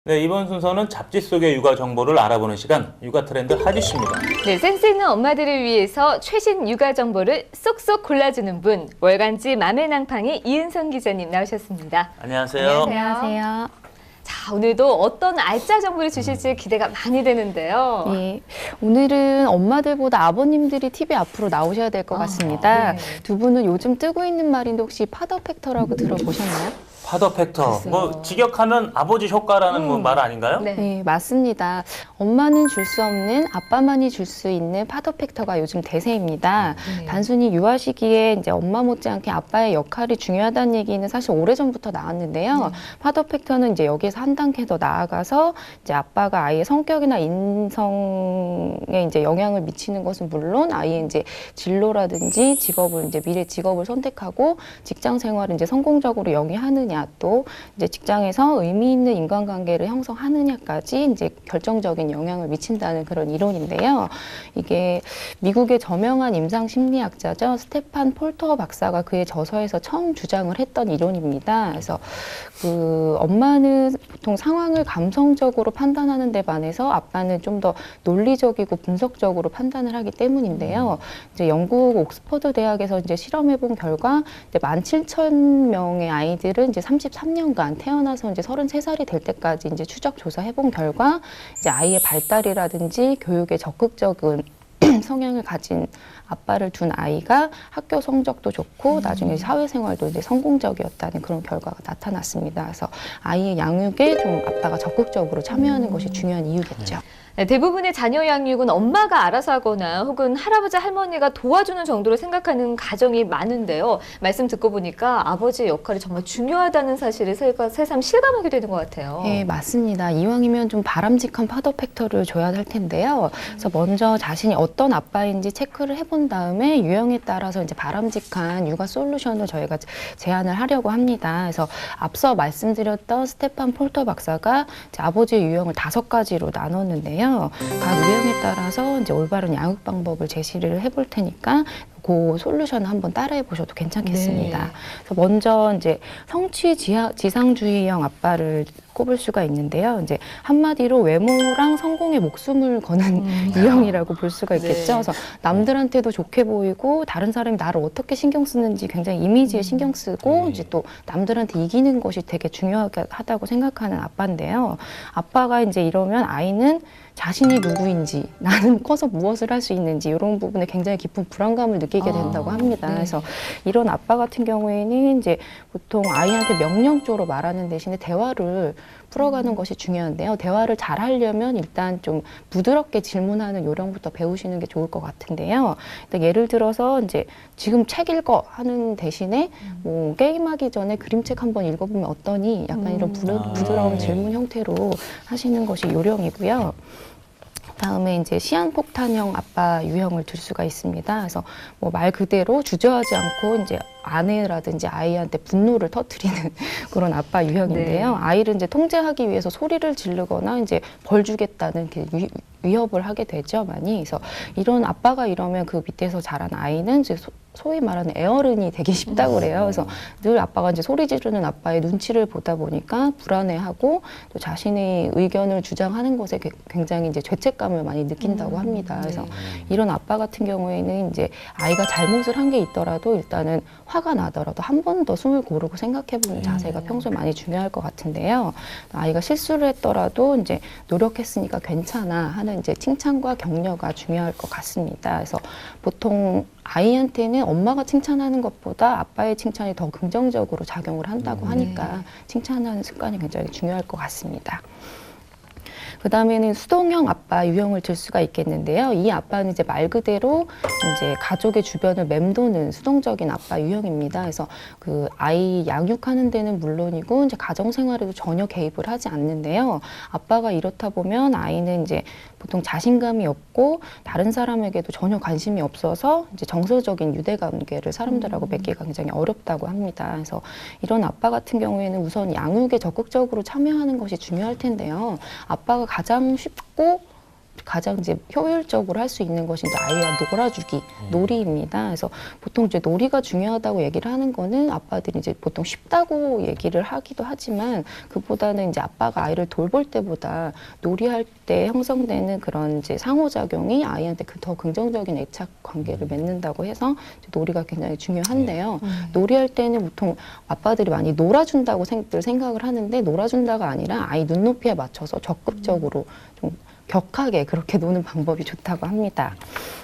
네, 이번 순서는 잡지 속의 육아 정보를 알아보는 시간, 육아 트렌드 하디씨입니다. 네, 센스 있는 엄마들을 위해서 최신 육아 정보를 쏙쏙 골라주는 분, 월간지 맘의낭팡이 이은성 기자님 나오셨습니다. 안녕하세요. 안녕하세요. 자, 오늘도 어떤 알짜 정보를 주실지 기대가 많이 되는데요. 예, 오늘은 엄마들보다 아버님들이 TV 앞으로 나오셔야 될 것 같습니다. 네. 두 분은 요즘 뜨고 있는 말인데 혹시 파더 팩터라고 들어보셨나요? 파더 팩터. 뭐 직역하면 아버지 효과라는 뭐 말 아닌가요? 네. 네, 맞습니다. 엄마는 줄 수 없는 아빠만이 줄 수 있는 파더 팩터가 요즘 대세입니다. 네. 단순히 유아 시기에 이제 엄마 못지않게 아빠의 역할이 중요하다는 얘기는 사실 오래전부터 나왔는데요. 파더 팩터는 이제 여기에서 한 단계 더 나아가서 이제 아빠가 아이의 성격이나 인성에 이제 영향을 미치는 것은 물론 아이의 이제 진로라든지 직업을 이제 미래 직업을 선택하고 직장 생활을 이제 성공적으로 영위하느냐 또 이제 직장에서 의미 있는 인간관계를 형성하느냐까지 이제 결정적인 영향을 미친다는 그런 이론인데요. 이게 미국의 저명한 임상 심리학자죠. 스테판 폴터 박사가 그의 저서에서 처음 주장을 했던 이론입니다. 그래서 그 엄마는 보통 상황을 감성적으로 판단하는 데 반해서 아빠는 좀 더 논리적이고 분석적으로 판단을 하기 때문인데요. 이제 영국 옥스퍼드 대학에서 이제 실험해 본 결과 이제 17,000명의 아이들은 이제 33년간 태어나서 이제 33살이 될 때까지 이제 추적 조사해 본 결과 이제 아이의 발달이라든지 교육에 적극적인 성향을 가진 아빠를 둔 아이가 학교 성적도 좋고 나중에 사회생활도 이제 성공적이었다는 그런 결과가 나타났습니다. 그래서 아이의 양육에 좀 아빠가 적극적으로 참여하는 것이 중요한 이유겠죠. 네, 대부분의 자녀 양육은 엄마가 알아서 하거나 혹은 할아버지 할머니가 도와주는 정도로 생각하는 가정이 많은데요. 말씀 듣고 보니까 아버지의 역할이 정말 중요하다는 사실을 새삼 실감하게 되는 것 같아요. 네, 맞습니다. 이왕이면 좀 바람직한 파더 팩터를 줘야 할 텐데요. 그래서 먼저 자신이 어떤 아빠인지 체크를 해본 다음에 유형에 따라서 이제 바람직한 육아 솔루션을 저희가 제안을 하려고 합니다. 그래서 앞서 말씀드렸던 스테판 폴터 박사가 이제 아버지의 유형을 5가지로 나눴는데요. 각 유형에 따라서 이제 올바른 양육 방법을 제시를 해볼 테니까 그 솔루션을 한번 따라해 보셔도 괜찮겠습니다. 네. 그래서 먼저 이제 성취 지상주의형 아빠를 꼽을 수가 있는데요. 이제 한마디로 외모랑 성공에 목숨을 거는 유형이라고 볼 수가 있겠죠. 네. 그래서 남들한테도 좋게 보이고 다른 사람이 나를 어떻게 신경 쓰는지 굉장히 이미지에 신경 쓰고 이제 또 남들한테 이기는 것이 되게 중요하다고 생각하는 아빠인데요. 아빠가 이제 이러면 아이는 자신이 누구인지 나는 커서 무엇을 할 수 있는지 이런 부분에 굉장히 깊은 불안감을 느끼게 된다고 합니다. 네. 그래서 이런 아빠 같은 경우에는 이제 보통 아이한테 명령조로 말하는 대신에 대화를 풀어가는 것이 중요한데요. 대화를 잘 하려면 일단 좀 부드럽게 질문하는 요령부터 배우시는 게 좋을 것 같은데요. 일단 예를 들어서 이제 지금 책 읽어 하는 대신에 뭐 게임하기 전에 그림책 한번 읽어보면 어떠니? 약간 이런 부드러운 질문 형태로 하시는 것이 요령이고요. 다음에 이제 시한폭탄형 아빠 유형을 들 수가 있습니다. 그래서 뭐 말 그대로 주저하지 않고 이제 아내라든지 아이한테 분노를 터뜨리는 그런 아빠 유형인데요. 네. 아이를 이제 통제하기 위해서 소리를 지르거나 이제 벌 주겠다는 위협을 하게 되죠, 많이. 그래서 이런 아빠가 이러면 그 밑에서 자란 아이는 이제 소위 말하는 애어른이 되기 쉽다고 그래요. 그래서 늘 아빠가 이제 소리 지르는 아빠의 눈치를 보다 보니까 불안해하고 또 자신의 의견을 주장하는 것에 굉장히 이제 죄책감을 많이 느낀다고 합니다. 그래서 이런 아빠 같은 경우에는 이제 아이가 잘못을 한 게 있더라도 일단은 화가 나더라도 한 번 더 숨을 고르고 생각해보는 자세가 평소에 많이 중요할 것 같은데요. 아이가 실수를 했더라도 이제 노력했으니까 괜찮아 하는 이제 칭찬과 격려가 중요할 것 같습니다. 그래서 보통 아이한테는 엄마가 칭찬하는 것보다 아빠의 칭찬이 더 긍정적으로 작용을 한다고 하니까 칭찬하는 습관이 굉장히 중요할 것 같습니다. 그 다음에는 수동형 아빠 유형을 들 수가 있겠는데요. 이 아빠는 이제 말 그대로 이제 가족의 주변을 맴도는 수동적인 아빠 유형입니다. 그래서 그 아이 양육하는 데는 물론이고 이제 가정 생활에도 전혀 개입을 하지 않는데요. 아빠가 이렇다 보면 아이는 이제 보통 자신감이 없고 다른 사람에게도 전혀 관심이 없어서 이제 정서적인 유대 관계를 사람들하고 맺기가 굉장히 어렵다고 합니다. 그래서 이런 아빠 같은 경우에는 우선 양육에 적극적으로 참여하는 것이 중요할 텐데요. 아빠가 가장 쉽고 가장 이제 효율적으로 할 수 있는 것이 이제 아이와 놀아주기, 놀이입니다. 그래서 보통 이제 놀이가 중요하다고 얘기를 하는 거는 아빠들이 이제 보통 쉽다고 얘기를 하기도 하지만 그보다는 이제 아빠가 아이를 돌볼 때보다 놀이할 때 형성되는 그런 이제 상호작용이 아이한테 더 긍정적인 애착 관계를 맺는다고 해서 이제 놀이가 굉장히 중요한데요. 놀이할 때는 보통 아빠들이 많이 놀아준다고 생각을 하는데 놀아준다가 아니라 아이 눈높이에 맞춰서 적극적으로 좀 격하게 그렇게 노는 방법이 좋다고 합니다.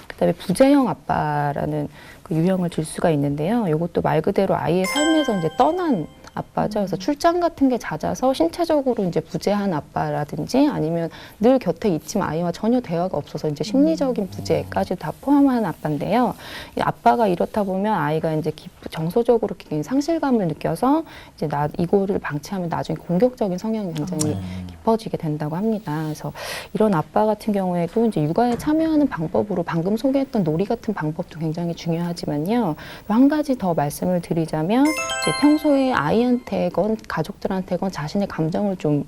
그다음에 부재형 아빠라는 그 유형을 들 수가 있는데요. 이것도 말 그대로 아이의 삶에서 이제 떠난 아빠죠. 그래서 출장 같은 게 잦아서 신체적으로 이제 부재한 아빠라든지 아니면 늘 곁에 있지만 아이와 전혀 대화가 없어서 이제 심리적인 부재까지 다 포함한 아빠인데요. 이 아빠가 이렇다 보면 아이가 이제 정서적으로 굉장히 상실감을 느껴서 이제 이거를 방치하면 나중에 공격적인 성향이 굉장히 깊어지게 된다고 합니다. 그래서 이런 아빠 같은 경우에도 이제 육아에 참여하는 방법으로 방금 소개했던 놀이 같은 방법도 굉장히 중요하지만요. 한 가지 더 말씀을 드리자면 이제 평소에 아이한테건 가족들한테건 자신의 감정을 좀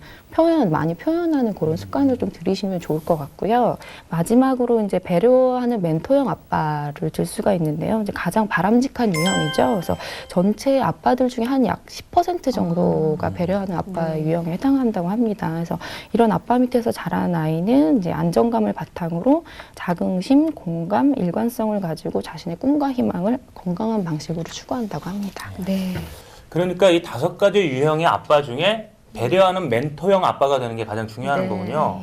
많이 표현하는 그런 습관을 좀 들이시면 좋을 것 같고요. 마지막으로 이제 배려하는 멘토형 아빠를 들 수가 있는데요. 이제 가장 바람직한 유형이죠. 그래서 전체 아빠들 중에 한 약 10% 정도가 배려하는 아빠 유형에 해당한다고 합니다. 그래서 이런 아빠 밑에서 자란 아이는 이제 안정감을 바탕으로 자긍심, 공감, 일관성을 가지고 자신의 꿈과 희망을 건강한 방식으로 추구한다고 합니다. 네. 그러니까 이 5가지 유형의 아빠 중에 배려하는 멘토형 아빠가 되는 게 가장 중요한 네. 거군요.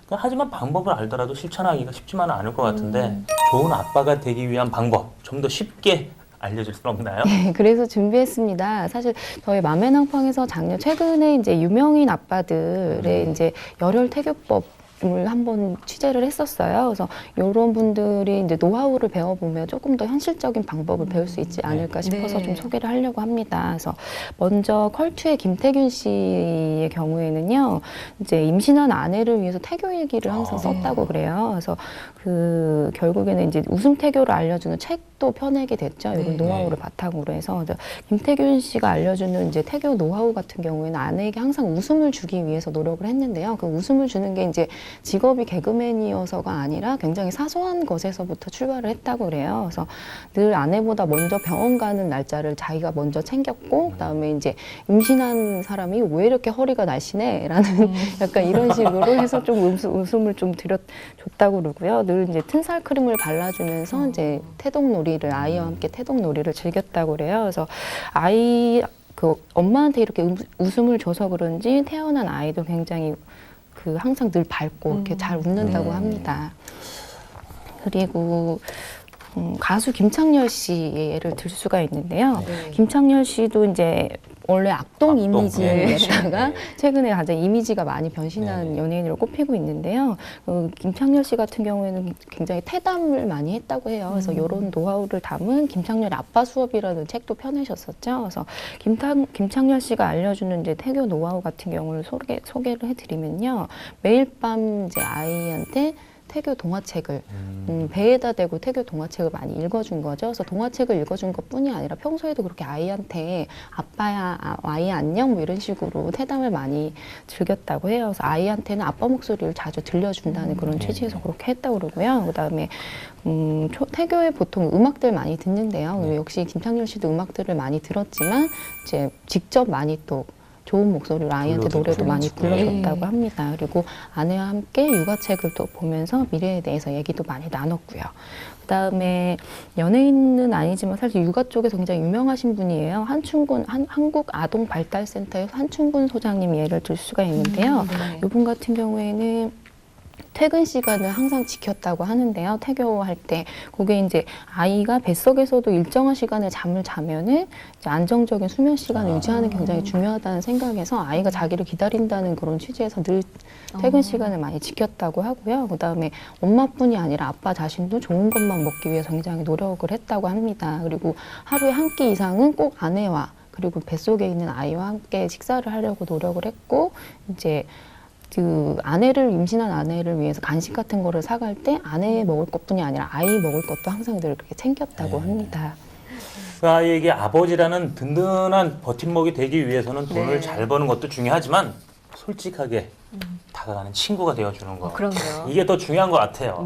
하지만 방법을 알더라도 실천하기가 쉽지만은 않을 것 같은데 좋은 아빠가 되기 위한 방법 좀 더 쉽게 알려줄 수 없나요? 네, 그래서 준비했습니다. 사실 저희 맘앤앙팡에서 최근에 이제 유명인 아빠들의 이제 열혈 태교법 을 한번 취재를 했었어요. 그래서 이런 분들이 이제 노하우를 배워보면 조금 더 현실적인 방법을 배울 수 있지 않을까 싶어서 네. 좀 소개를 하려고 합니다. 그래서 먼저 컬투의 김태균 씨의 경우에는요, 이제 임신한 아내를 위해서 태교 일기를 항상 썼다고 그래요. 그래서 그 결국에는 이제 웃음 태교를 알려주는 책도 펴내게 됐죠. 이런 노하우를 바탕으로 해서 김태균 씨가 알려주는 이제 태교 노하우 같은 경우에는 아내에게 항상 웃음을 주기 위해서 노력을 했는데요. 그 웃음을 주는 게 이제 직업이 개그맨이어서가 아니라 굉장히 사소한 것에서부터 출발을 했다고 그래요. 그래서 늘 아내보다 먼저 병원 가는 날짜를 자기가 먼저 챙겼고, 그다음에 이제 임신한 사람이 왜 이렇게 허리가 날씬해?라는 약간 이런 식으로 해서 좀 웃음을 좀 줬다고 그러고요. 늘 이제 튼살 크림을 발라주면서 이제 태동놀이를 아이와 함께 태동놀이를 즐겼다고 그래요. 그래서 엄마한테 이렇게 웃음을 줘서 그런지 태어난 아이도 굉장히 항상 늘 밝고 이렇게 잘 웃는다고 합니다. 그리고 가수 김창렬 씨의 예를 들 수가 있는데요. 김창렬 씨도 이제 원래 악동 이미지에다가 최근에 가장 이미지가 많이 변신한 연예인으로 꼽히고 있는데요. 김창렬 씨 같은 경우에는 굉장히 태담을 많이 했다고 해요. 그래서 이런 노하우를 담은 김창렬의 아빠 수업이라는 책도 펴내셨었죠. 그래서 김창렬 씨가 알려주는 이제 태교 노하우 같은 경우를 소개를 해드리면요. 매일 밤 이제 아이한테 태교 동화책을 배에다 대고 태교 동화책을 많이 읽어준 거죠. 그래서 동화책을 읽어준 것뿐이 아니라 평소에도 그렇게 아이한테 아빠야, 아이 안녕 뭐 이런 식으로 태담을 많이 즐겼다고 해요. 그래서 아이한테는 아빠 목소리를 자주 들려준다는 그런 취지에서 그렇게 했다고 그러고요. 그다음에 태교에 보통 음악들 많이 듣는데요. 역시 김창렬 씨도 음악들을 많이 들었지만 이제 직접 많이 또 좋은 목소리로 아이한테 노래도 많이 불러줬다고 합니다. 그리고 아내와 함께 육아책을 또 보면서 미래에 대해서 얘기도 많이 나눴고요. 그다음에 연예인은 아니지만 사실 육아 쪽에서 굉장히 유명하신 분이에요. 한국 아동 발달센터의 한충군 소장님 예를 들 수가 있는데요. 이분 같은 경우에는 퇴근 시간을 항상 지켰다고 하는데요. 태교할 때 그게 이제 아이가 뱃속에서도 일정한 시간에 잠을 자면은 이제 안정적인 수면 시간을 유지하는 게 굉장히 중요하다는 생각에서 아이가 자기를 기다린다는 그런 취지에서 늘 퇴근 시간을 많이 지켰다고 하고요. 그다음에 엄마뿐이 아니라 아빠 자신도 좋은 것만 먹기 위해서 굉장히 노력을 했다고 합니다. 그리고 하루에 한 끼 이상은 꼭 아내와 그리고 뱃속에 있는 아이와 함께 식사를 하려고 노력을 했고 이제 임신한 아내를 위해서 간식 같은 거를 사갈 때 아내 먹을 것뿐이 아니라 아이 먹을 것도 항상 늘 그렇게 챙겼다고 합니다. 그 아이에게 아버지라는 든든한 버팀목이 되기 위해서는 돈을 잘 버는 것도 중요하지만 솔직하게 다가가는 친구가 되어주는 거. 그럼요. 이게 더 중요한 것 같아요.